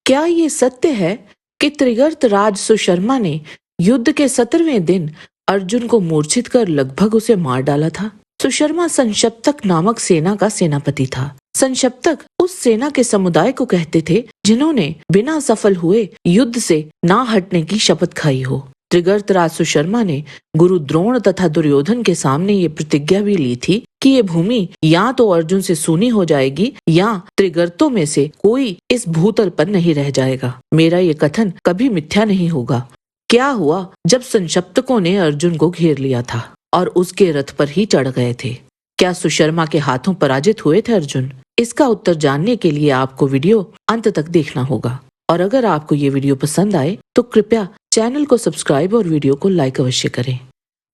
क्या ये सत्य है कि त्रिगर्त राज सुशर्मा ने युद्ध के 17वें दिन अर्जुन को मूर्छित कर लगभग उसे मार डाला था? सुशर्मा संशप्तक नामक सेना का सेनापति था। संशप्तक उस सेना के समुदाय को कहते थे जिन्होंने बिना सफल हुए युद्ध से ना हटने की शपथ खाई हो। त्रिगर्तराज सुशर्मा ने गुरु द्रोण तथा दुर्योधन के सामने ये प्रतिज्ञा भी ली थी कि ये भूमि या तो अर्जुन से सूनी हो जाएगी या त्रिगर्तों में से कोई इस भूतल पर नहीं रह जाएगा। मेरा ये कथन कभी मिथ्या नहीं होगा। क्या हुआ जब संशप्तकों ने अर्जुन को घेर लिया था और उसके रथ पर ही चढ़ गए थे? क्या सुशर्मा के हाथों पराजित हुए थे अर्जुन? इसका उत्तर जानने के लिए आपको वीडियो अंत तक देखना होगा। और अगर आपको ये वीडियो पसंद आए तो कृपया चैनल को सब्सक्राइब और वीडियो को लाइक अवश्य करें।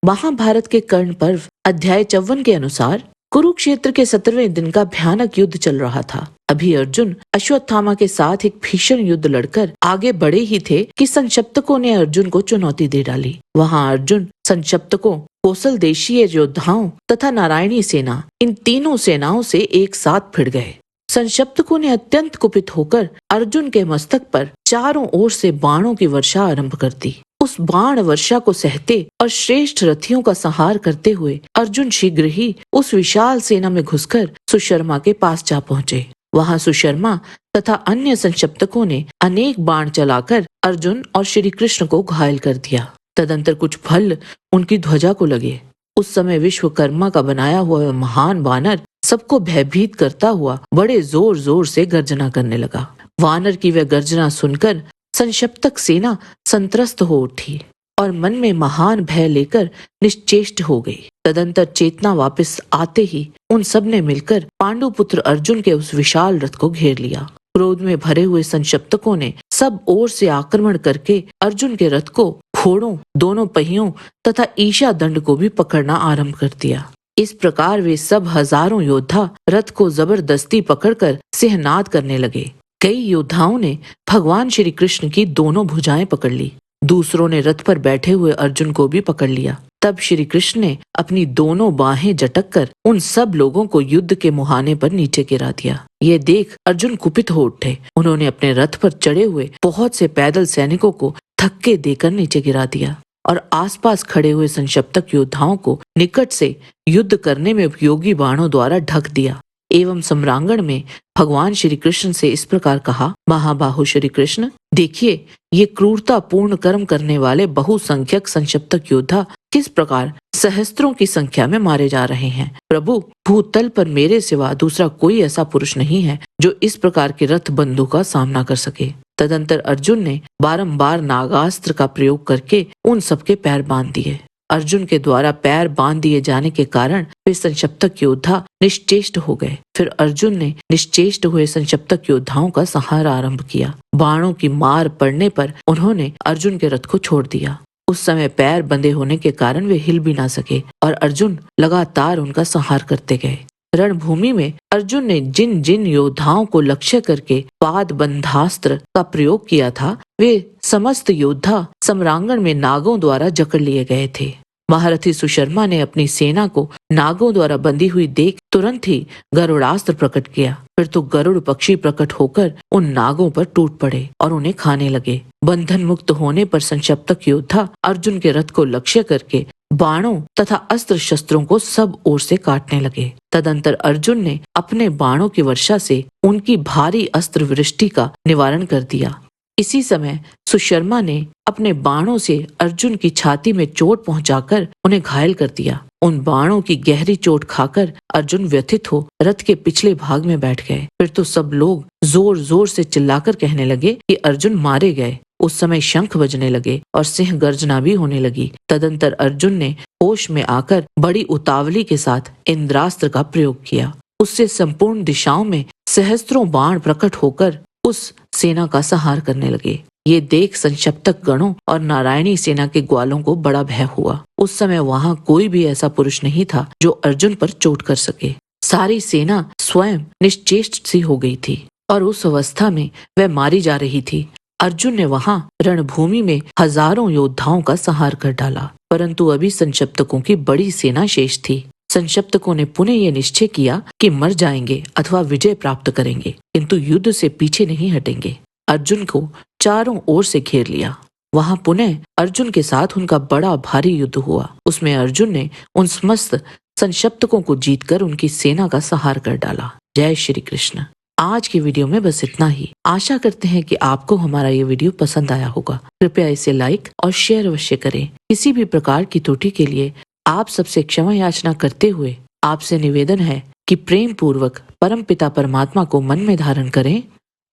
महाभारत के कर्ण पर्व अध्याय 54 के अनुसार कुरुक्षेत्र के 17वें दिन का भयानक युद्ध चल रहा था। अभी अर्जुन अश्वत्थामा के साथ एक भीषण युद्ध लड़कर आगे बढ़े ही थे कि संशप्तकों ने अर्जुन को चुनौती दे डाली। वहां अर्जुन संशप्तकों, कौशल देशीय योद्धाओं तथा नारायणी सेना, इन तीनों सेनाओं से एक साथ भिड़ गए। संशप्तकों ने अत्यंत कुपित होकर अर्जुन के मस्तक पर चारों ओर से बाणों की वर्षा आरंभ कर दी। उस बाण वर्षा को सहते और श्रेष्ठ रथियों का संहार करते हुए अर्जुन शीघ्र ही उस विशाल सेना में घुसकर सुशर्मा के पास जा पहुंचे। वहां सुशर्मा तथा अन्य संशप्तकों ने अनेक बाण चलाकर अर्जुन और श्री कृष्ण को घायल कर दिया। तदंतर कुछ फल उनकी ध्वजा को लगे। उस समय विश्वकर्मा का बनाया हुआ महान वानर सबको भयभीत करता हुआ बड़े जोर जोर से गर्जना करने लगा। वानर की वह गर्जना सुनकर संशप्तक सेना संत्रस्त हो उठी और मन में महान भय लेकर निश्चेष्ट हो गई। तदंतर चेतना वापस आते ही उन सब ने मिलकर पांडुपुत्र अर्जुन के उस विशाल रथ को घेर लिया। क्रोध में भरे हुए संशप्तकों ने सब ओर से आक्रमण करके अर्जुन के रथ को, घोड़ों, दोनों पहियों तथा ईशा दंड को भी पकड़ना आरंभ कर दिया। इस प्रकार वे सब हजारों योद्धा रथ को जबरदस्ती पकड़कर सिंहनाद करने लगे। कई योद्धाओं ने भगवान श्री कृष्ण की दोनों भुजाएं पकड़ ली। दूसरों ने रथ पर बैठे हुए अर्जुन को भी पकड़ लिया। तब श्री कृष्ण ने अपनी दोनों बाहें झटक कर उन सब लोगों को युद्ध के मुहाने पर नीचे गिरा दिया। ये देख अर्जुन कुपित हो उठे। उन्होंने अपने रथ पर चढ़े हुए बहुत से पैदल सैनिकों को धक्के देकर नीचे गिरा दिया और आसपास खड़े हुए संशप्तक योद्धाओं को निकट से युद्ध करने में उपयोगी बाणों द्वारा ढक दिया। एवं सम्रांगण में भगवान श्री कृष्ण से इस प्रकार कहा, महाबाहु श्री कृष्ण, देखिए ये क्रूरता पूर्ण कर्म करने वाले बहुसंख्यक संशप्तक योद्धा किस प्रकार सहस्त्रों की संख्या में मारे जा रहे हैं। प्रभु, भूतल पर मेरे सिवा दूसरा कोई ऐसा पुरुष नहीं है जो इस प्रकार के रथ बंधु का सामना कर सके। तदंतर अर्जुन ने बारंबार नागास्त्र का प्रयोग करके उन सबके पैर बांध दिए। अर्जुन के द्वारा पैर बांध दिए जाने के कारण वे संशप्तक योद्धा निश्चेष्ट हो गए। फिर अर्जुन ने निश्चेष्ट हुए संशप्तक योद्धाओं का संहार आरंभ किया। बाणों की मार पड़ने पर उन्होंने अर्जुन के रथ को छोड़ दिया। उस समय पैर बंधे होने के कारण वे हिल भी ना सके और अर्जुन लगातार उनका संहार करते गए। रणभूमि में अर्जुन ने जिन जिन योद्धाओं को लक्ष्य करके पाद बंधास्त्र का प्रयोग किया था, वे समस्त योद्धा सम्रांगण में नागों द्वारा जकड़ लिए गए थे। महारथी सुशर्मा ने अपनी सेना को नागों द्वारा बंधी हुई देख तुरंत ही गरुड़ास्त्र प्रकट किया। फिर तो गरुड़ पक्षी प्रकट होकर उन नागों पर टूट पड़े और उन्हें खाने लगे। बंधन मुक्त होने पर संशप्तक योद्धा अर्जुन के रथ को लक्ष्य करके बाणों तथा अस्त्र शस्त्रों को सब ओर से काटने लगे। तदंतर अर्जुन ने अपने बाणों की वर्षा से उनकी भारी अस्त्र वृष्टि का निवारण कर दिया। इसी समय सुशर्मा ने अपने बाणों से अर्जुन की छाती में चोट पहुंचाकर उन्हें घायल कर दिया। उन बाणों की गहरी चोट खाकर अर्जुन व्यथित हो रथ के पिछले भाग में बैठ गए। फिर तो सब लोग जोर जोर से चिल्लाकर कहने लगे कि अर्जुन मारे गए। उस समय शंख बजने लगे और सिंह गर्जना भी होने लगी। तदंतर अर्जुन ने होश में आकर बड़ी उतावली के साथ इंद्रास्त्र का प्रयोग किया। उससे संपूर्ण दिशाओं में सहस्त्रों बाण प्रकट होकर उस सेना का संहार करने लगे। ये देख संशप्तक गणों और नारायणी सेना के ग्वालों को बड़ा भय हुआ। उस समय वहां कोई भी ऐसा पुरुष नहीं था जो अर्जुन पर चोट कर सके। सारी सेना स्वयं निश्चेष्ट सी हो गई थी और उस अवस्था में वह मारी जा रही थी। अर्जुन ने वहां रणभूमि में हजारों योद्धाओं का संहार कर डाला, परंतु अभी संशप्तकों की बड़ी सेना शेष थी। संशप्तकों ने पुनः ये निश्चय किया कि मर जाएंगे अथवा विजय प्राप्त करेंगे, किंतु युद्ध से पीछे नहीं हटेंगे। अर्जुन को चारों ओर से घेर लिया। वहां पुनः अर्जुन के साथ उनका बड़ा भारी युद्ध हुआ। उसमें अर्जुन ने उन समस्त संशप्तकों को जीतकर उनकी सेना का संहार कर डाला। जय श्री कृष्ण। आज की वीडियो में बस इतना ही। आशा करते हैं कि आपको हमारा ये वीडियो पसंद आया होगा। कृपया इसे लाइक और शेयर अवश्य करें। किसी भी प्रकार की त्रुटि के लिए आप सबसे क्षमा याचना करते हुए आपसे निवेदन है कि प्रेम पूर्वक परम पिता परमात्मा को मन में धारण करें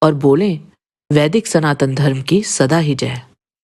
और बोलें, वैदिक सनातन धर्म की सदा ही जय।